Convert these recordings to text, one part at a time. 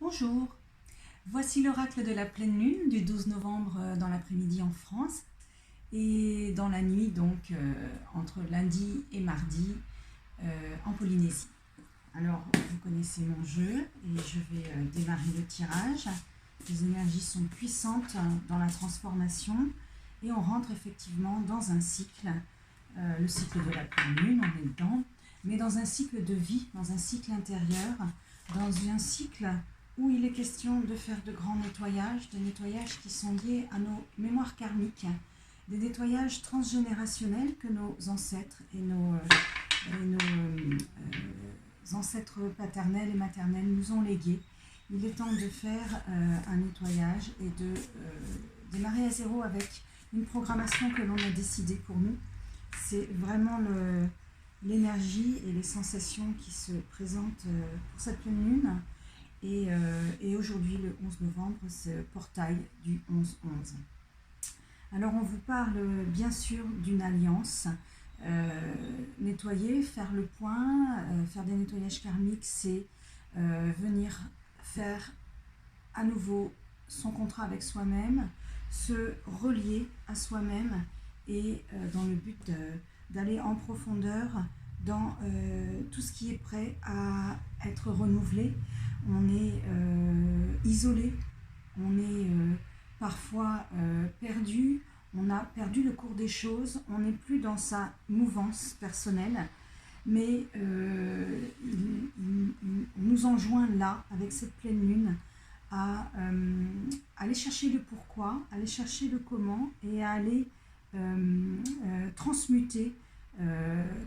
Bonjour, voici l'oracle de la pleine lune du 12 novembre dans l'après-midi en France et dans la nuit donc entre lundi et mardi en Polynésie. Alors vous connaissez mon jeu et je vais démarrer le tirage. Les énergies sont puissantes dans la transformation et on rentre effectivement dans un cycle, le cycle de la pleine lune, on est dedans, mais dans un cycle de vie, dans un cycle intérieur, dans un cycle où il est question de faire de grands nettoyages, des nettoyages qui sont liés à nos mémoires karmiques, des nettoyages transgénérationnels que nos ancêtres et nos ancêtres paternels et maternels nous ont légués. Il est temps de faire un nettoyage et de démarrer à zéro avec une programmation que l'on a décidée pour nous. C'est vraiment l'énergie et les sensations qui se présentent pour cette pleine lune. Et aujourd'hui, le 11 novembre, c'est le portail du 11-11. Alors, on vous parle bien sûr d'une alliance. Nettoyer, faire le point, faire des nettoyages karmiques, c'est venir faire à nouveau son contrat avec soi-même, se relier à soi-même et dans le but d'aller en profondeur dans tout ce qui est prêt à être renouvelé. On est isolé, on est parfois perdu, on a perdu le cours des choses, on n'est plus dans sa mouvance personnelle, mais on nous enjoint là, avec cette pleine lune, à aller chercher le pourquoi, aller chercher le comment et à aller transmuter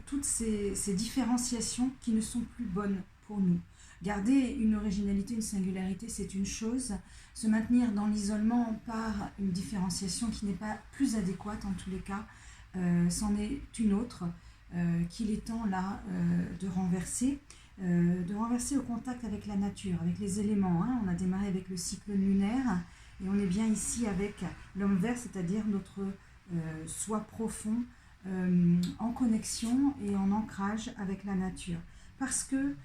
toutes ces différenciations qui ne sont plus bonnes pour nous. Garder une originalité, une singularité, c'est une chose. Se maintenir dans l'isolement par une différenciation qui n'est pas plus adéquate, en tous les cas, c'en est une autre qu'il est temps là de renverser au contact avec la nature, avec les éléments. Hein. On a démarré avec le cycle lunaire et on est bien ici avec l'homme vert, c'est-à-dire notre soi profond en connexion et en ancrage avec la nature. Parce que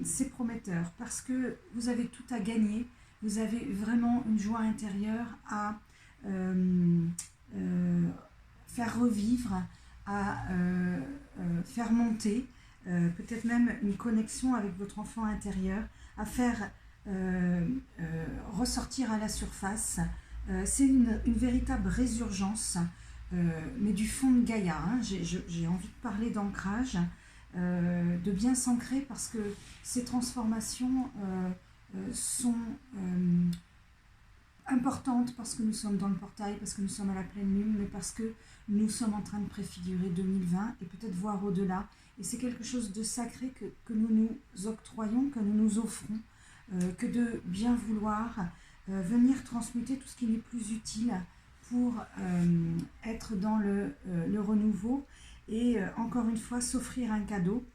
c'est prometteur, parce que vous avez tout à gagner, vous avez vraiment une joie intérieure à faire revivre, à faire monter, peut-être même une connexion avec votre enfant intérieur, à faire ressortir à la surface. C'est une véritable résurgence, mais du fond de Gaïa. Hein. J'ai envie de parler d'ancrage, de bien s'ancrer parce que ces transformations sont importantes parce que nous sommes dans le portail, parce que nous sommes à la pleine lune, mais parce que nous sommes en train de préfigurer 2020 et peut-être voir au-delà. Et c'est quelque chose de sacré que nous nous octroyons, que nous nous offrons, que de bien vouloir venir transmuter tout ce qui n'est plus utile pour être dans le renouveau et encore une fois s'offrir un cadeau.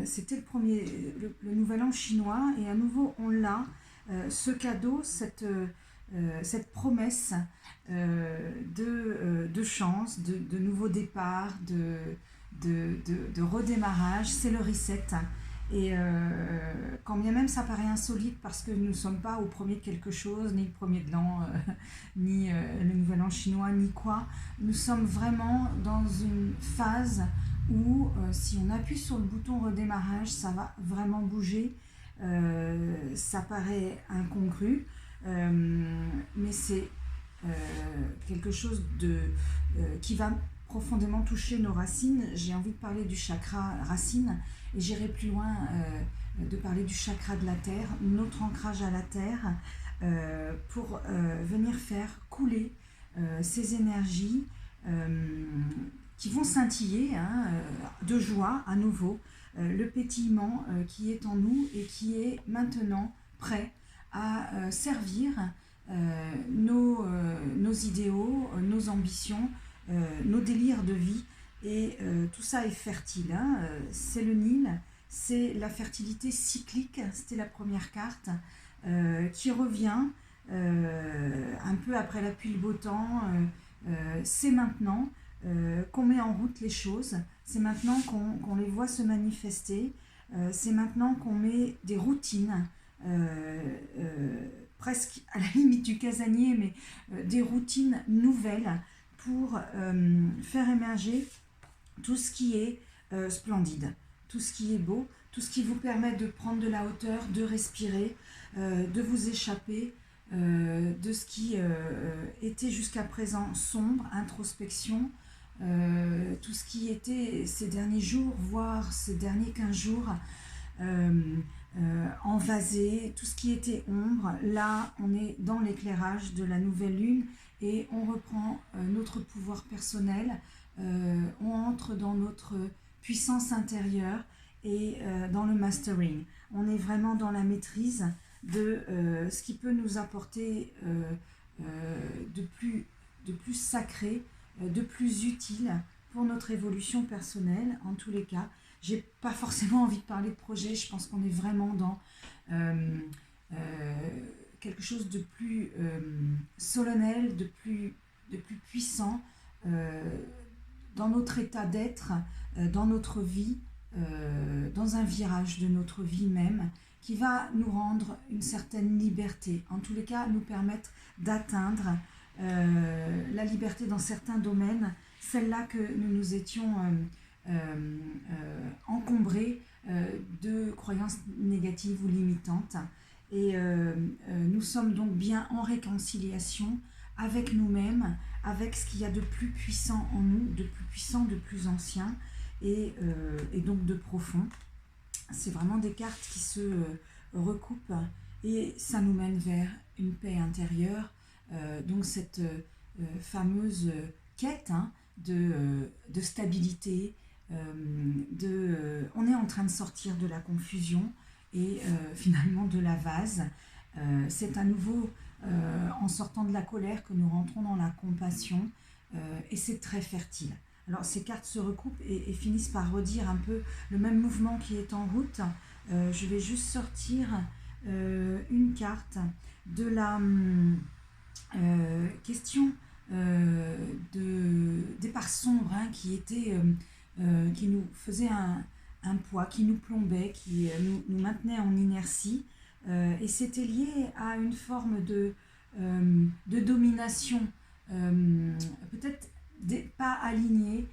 C'était le nouvel an chinois et à nouveau on l'a, ce cadeau, cette promesse de chance, de nouveau départ, de redémarrage, c'est le reset. Et quand bien même ça paraît insolite parce que nous ne sommes pas au premier de quelque chose, ni le premier de l'an, ni le nouvel an chinois, ni quoi, nous sommes vraiment dans une phase où si on appuie sur le bouton redémarrage, ça va vraiment bouger. Ça paraît incongru, mais c'est quelque chose qui va profondément toucher nos racines. J'ai envie de parler du chakra racine et j'irai plus loin de parler du chakra de la terre, notre ancrage à la terre, pour venir faire couler ces énergies qui vont scintiller de joie à nouveau, le pétillement qui est en nous et qui est maintenant prêt à servir nos idéaux, nos ambitions, nos délires de vie. Et tout ça est fertile. Hein. C'est le Nil, c'est la fertilité cyclique, c'était la première carte, qui revient un peu après la pluie, le beau temps. C'est maintenant qu'on met en route les choses, c'est maintenant qu'on les voit se manifester, c'est maintenant qu'on met des routines, presque à la limite du casanier, mais des routines nouvelles pour faire émerger tout ce qui est splendide, tout ce qui est beau, tout ce qui vous permet de prendre de la hauteur, de respirer, de vous échapper de ce qui était jusqu'à présent sombre, introspection, tout ce qui était ces derniers jours, voire ces derniers 15 jours, envasé, tout ce qui était ombre. Là, on est dans l'éclairage de la nouvelle lune et on reprend notre pouvoir personnel, on entre dans notre puissance intérieure et dans le mastering. On est vraiment dans la maîtrise de ce qui peut nous apporter de plus sacré, de plus utile pour notre évolution personnelle. En tous les cas, j'ai pas forcément envie de parler de projet, je pense qu'on est vraiment dans quelque chose de plus solennel, de plus puissant dans notre état d'être, dans notre vie, dans un virage de notre vie même, qui va nous rendre une certaine liberté, en tous les cas nous permettre d'atteindre la liberté dans certains domaines, celle-là que nous nous étions encombrés de croyances négatives ou limitantes. Et nous sommes donc bien en réconciliation avec nous-mêmes, avec ce qu'il y a de plus puissant en nous, de plus puissant, de plus ancien et donc de profond. C'est vraiment des cartes qui se recoupent et ça nous mène vers une paix intérieure. Donc cette fameuse quête de stabilité, on est en train de sortir de la confusion et finalement de la vase. C'est à nouveau en sortant de la colère que nous rentrons dans la compassion et c'est très fertile. Alors ces cartes se recoupent et finissent par redire un peu le même mouvement qui est en route. Je vais juste sortir une carte de la question des parts sombres qui nous faisaient un poids, qui nous plombait, qui nous maintenait en inertie. Et c'était lié à une forme de domination, peut-être pas alignée,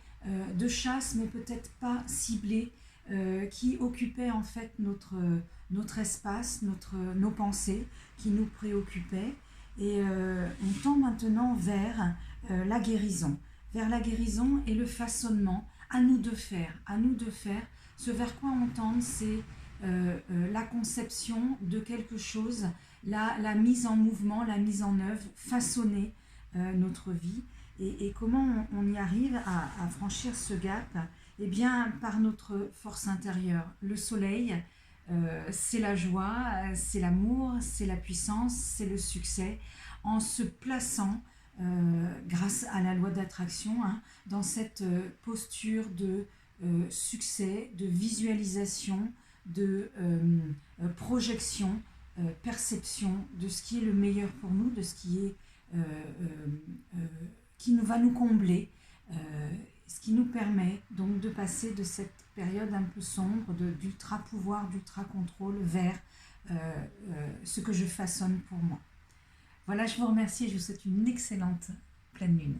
de chasse, mais peut-être pas ciblée, qui occupait en fait notre espace, nos pensées, qui nous préoccupaient. Et on tend maintenant vers la guérison et le façonnement, à nous de faire. Ce vers quoi on tend, c'est la conception de quelque chose, la mise en mouvement, la mise en œuvre, façonner notre vie. Et comment on y arrive à franchir ce gap? Eh bien, par notre force intérieure. Le soleil, c'est la joie, c'est l'amour, c'est la puissance, c'est le succès. En se plaçant, grâce à la loi d'attraction, dans cette posture de succès, de visualisation, de projection, perception de ce qui est le meilleur pour nous, de ce qui est qui va nous combler, ce qui nous permet donc de passer de cette période un peu sombre, d'ultra-pouvoir, d'ultra-contrôle, vers ce que je façonne pour moi. Voilà, je vous remercie et je vous souhaite une excellente pleine lune.